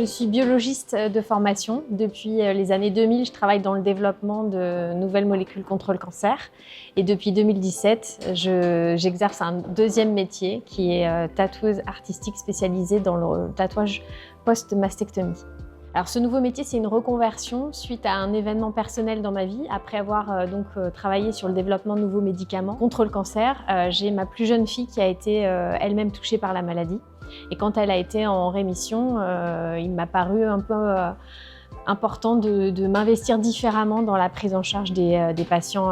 suis biologiste de formation. Depuis les années 2000, je travaille dans le développement de nouvelles molécules contre le cancer. Et depuis 2017, j'exerce un deuxième métier qui est tatoueuse artistique spécialisée dans le tatouage post-mastectomie. Alors ce nouveau métier, c'est une reconversion suite à un événement personnel dans ma vie. Après avoir travaillé sur le développement de nouveaux médicaments contre le cancer, j'ai ma plus jeune fille qui a été elle-même touchée par la maladie. Et quand elle a été en rémission, il m'a paru un peu important de m'investir différemment dans la prise en charge des patients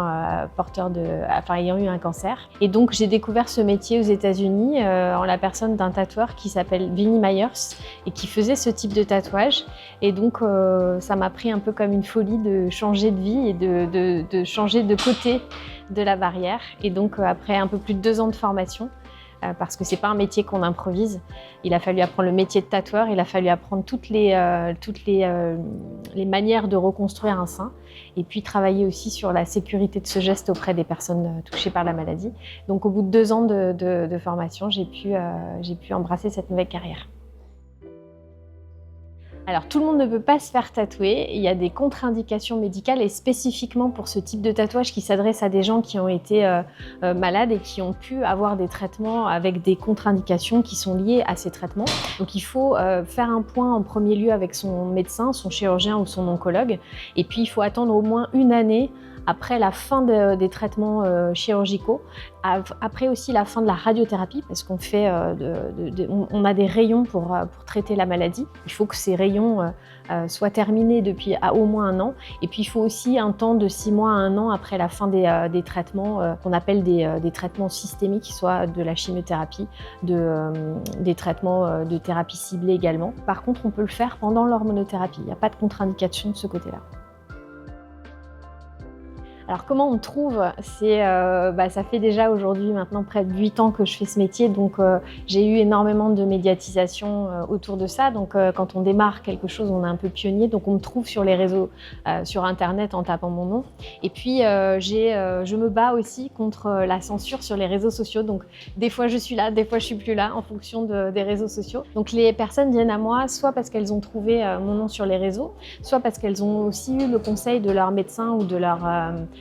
ayant eu un cancer. Et donc j'ai découvert ce métier aux États-Unis en la personne d'un tatoueur qui s'appelle Vinnie Myers et qui faisait ce type de tatouage. Et donc ça m'a pris un peu comme une folie de changer de vie et de changer de côté de la barrière. Et donc après un peu plus de 2 ans de formation, parce que c'est pas un métier qu'on improvise. Il a fallu apprendre le métier de tatoueur, il a fallu apprendre toutes les manières de reconstruire un sein et puis travailler aussi sur la sécurité de ce geste auprès des personnes touchées par la maladie. Donc au bout de 2 ans de formation, j'ai pu embrasser cette nouvelle carrière. Alors tout le monde ne peut pas se faire tatouer, il y a des contre-indications médicales et spécifiquement pour ce type de tatouage qui s'adresse à des gens qui ont été malades et qui ont pu avoir des traitements avec des contre-indications qui sont liées à ces traitements. Donc il faut faire un point en premier lieu avec son médecin, son chirurgien ou son oncologue et puis il faut attendre au moins 1 année après la fin des traitements chirurgicaux, après aussi la fin de la radiothérapie, parce qu'on fait, on a des rayons pour traiter la maladie. Il faut que ces rayons soient terminés depuis au moins 1 an. Et puis il faut aussi un temps de 6 mois à 1 an après la fin des traitements qu'on appelle des traitements systémiques, soit de la chimiothérapie, des traitements de thérapie ciblée également. Par contre, on peut le faire pendant l'hormonothérapie. Il n'y a pas de contre-indication de ce côté-là. Alors comment on trouve? Ça fait déjà aujourd'hui maintenant près de 8 ans que je fais ce métier, donc j'ai eu énormément de médiatisation autour de ça. Donc quand on démarre quelque chose, on est un peu pionnier, donc on me trouve sur les réseaux, sur internet en tapant mon nom. Et puis je me bats aussi contre la censure sur les réseaux sociaux, donc des fois je suis là, des fois je suis plus là en fonction des réseaux sociaux. Donc les personnes viennent à moi soit parce qu'elles ont trouvé mon nom sur les réseaux, soit parce qu'elles ont aussi eu le conseil de leur médecin ou de leur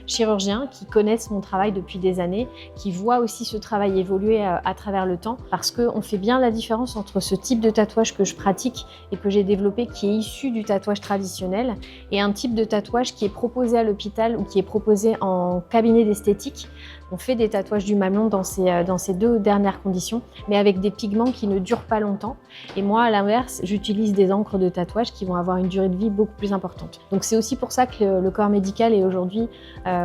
chirurgiens qui connaissent mon travail depuis des années, qui voient aussi ce travail évoluer à travers le temps, parce qu'on fait bien la différence entre ce type de tatouage que je pratique et que j'ai développé, qui est issu du tatouage traditionnel, et un type de tatouage qui est proposé à l'hôpital ou qui est proposé en cabinet d'esthétique. On fait des tatouages du mamelon dans ces 2 dernières conditions, mais avec des pigments qui ne durent pas longtemps. Et moi, à l'inverse, j'utilise des encres de tatouage qui vont avoir une durée de vie beaucoup plus importante. Donc c'est aussi pour ça que le corps médical est aujourd'hui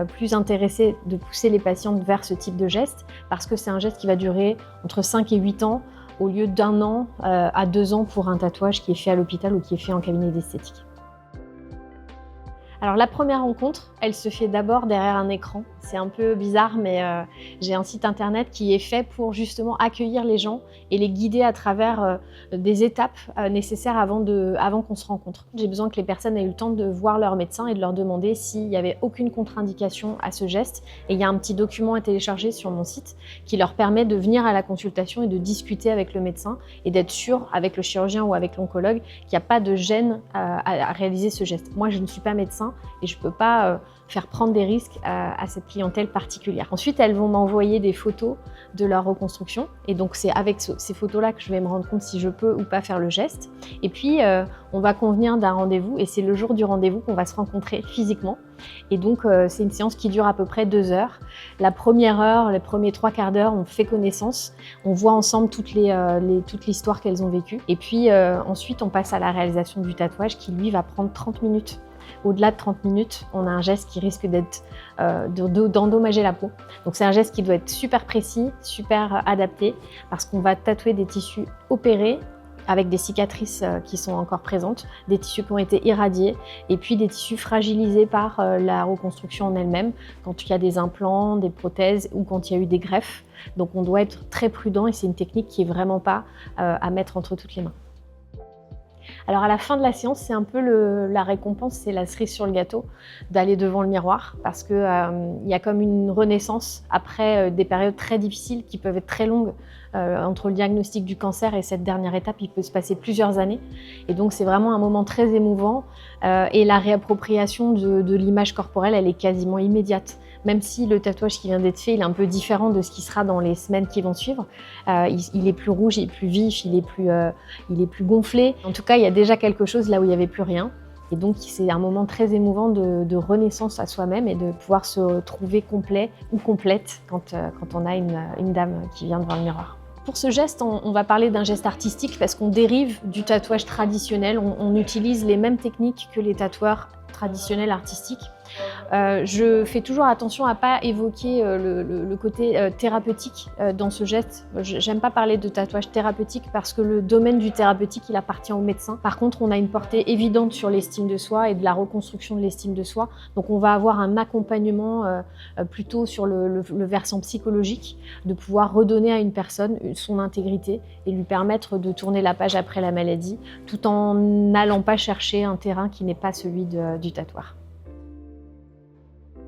plus intéressé de pousser les patientes vers ce type de geste, parce que c'est un geste qui va durer entre 5 et 8 ans, au lieu d'1 an à 2 ans pour un tatouage qui est fait à l'hôpital ou qui est fait en cabinet d'esthétique. Alors la première rencontre, elle se fait d'abord derrière un écran. C'est un peu bizarre, mais j'ai un site internet qui est fait pour justement accueillir les gens et les guider à travers des étapes nécessaires avant qu'on se rencontre. J'ai besoin que les personnes aient eu le temps de voir leur médecin et de leur demander s'il n'y avait aucune contre-indication à ce geste. Et il y a un petit document à télécharger sur mon site qui leur permet de venir à la consultation et de discuter avec le médecin et d'être sûr avec le chirurgien ou avec l'oncologue qu'il n'y a pas de gêne à réaliser ce geste. Moi, je ne suis pas médecin et je ne peux pas faire prendre des risques à cette clientèle particulière. Ensuite, elles vont m'envoyer des photos de leur reconstruction et donc c'est avec ces photos-là que je vais me rendre compte si je peux ou pas faire le geste. Et puis, on va convenir d'un rendez-vous et c'est le jour du rendez-vous qu'on va se rencontrer physiquement. Et donc, c'est une séance qui dure à peu près 2 heures. La première heure, les premiers 3/4 d'heure, on fait connaissance. On voit ensemble toute l'histoire qu'elles ont vécue. Et puis, ensuite, on passe à la réalisation du tatouage qui, lui, va prendre 30 minutes. Au-delà de 30 minutes, on a un geste qui risque d'endommager la peau. Donc c'est un geste qui doit être super précis, super adapté, parce qu'on va tatouer des tissus opérés avec des cicatrices qui sont encore présentes, des tissus qui ont été irradiés, et puis des tissus fragilisés par la reconstruction en elle-même, quand il y a des implants, des prothèses ou quand il y a eu des greffes. Donc on doit être très prudent et c'est une technique qui n'est vraiment pas à mettre entre toutes les mains. Alors à la fin de la séance, c'est un peu la récompense, c'est la cerise sur le gâteau d'aller devant le miroir parce qu'il y a comme une renaissance après des périodes très difficiles qui peuvent être très longues Entre le diagnostic du cancer et cette dernière étape, il peut se passer plusieurs années. Et donc, c'est vraiment un moment très émouvant. Et la réappropriation de l'image corporelle, elle est quasiment immédiate. Même si le tatouage qui vient d'être fait, il est un peu différent de ce qui sera dans les semaines qui vont suivre. Il est plus rouge, il est plus vif, il est plus gonflé. En tout cas, il y a déjà quelque chose là où il n'y avait plus rien. Et donc, c'est un moment très émouvant de renaissance à soi-même et de pouvoir se trouver complet ou complète quand on a une dame qui vient devant le miroir. Pour ce geste, on va parler d'un geste artistique parce qu'on dérive du tatouage traditionnel. On utilise les mêmes techniques que les tatoueurs traditionnels artistiques. Je fais toujours attention à ne pas évoquer le côté thérapeutique dans ce geste. J'aime pas parler de tatouage thérapeutique parce que le domaine du thérapeutique, il appartient aux médecins. Par contre, on a une portée évidente sur l'estime de soi et de la reconstruction de l'estime de soi. Donc on va avoir un accompagnement plutôt sur le versant psychologique, de pouvoir redonner à une personne son intégrité et lui permettre de tourner la page après la maladie, tout en n'allant pas chercher un terrain qui n'est pas celui du tatoueur.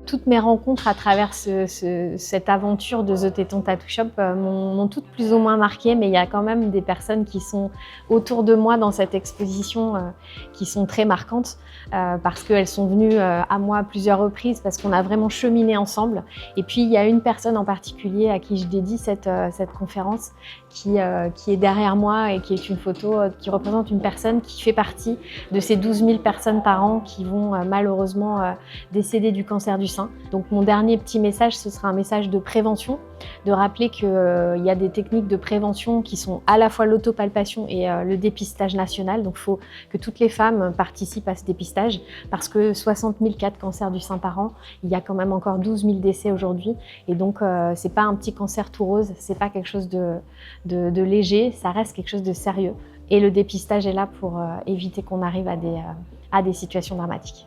Toutes mes rencontres à travers cette aventure de The Téton Tattoo Shop m'ont toutes plus ou moins marquée, mais il y a quand même des personnes qui sont autour de moi dans cette exposition qui sont très marquantes parce qu'elles sont venues à moi à plusieurs reprises, parce qu'on a vraiment cheminé ensemble. Et puis il y a une personne en particulier à qui je dédie cette conférence qui est derrière moi et qui est une photo qui représente une personne qui fait partie de ces 12 000 personnes par an qui vont malheureusement décéder du cancer du sein. Donc mon dernier petit message, ce sera un message de prévention, de rappeler qu'il y a des techniques de prévention qui sont à la fois l'autopalpation et le dépistage national. Donc il faut que toutes les femmes participent à ce dépistage parce que 60 000 cas de cancer du sein par an, il y a quand même encore 12 000 décès aujourd'hui. Et donc c'est pas un petit cancer tout rose, c'est pas quelque chose de léger, ça reste quelque chose de sérieux. Et le dépistage est là pour éviter qu'on arrive à des situations dramatiques.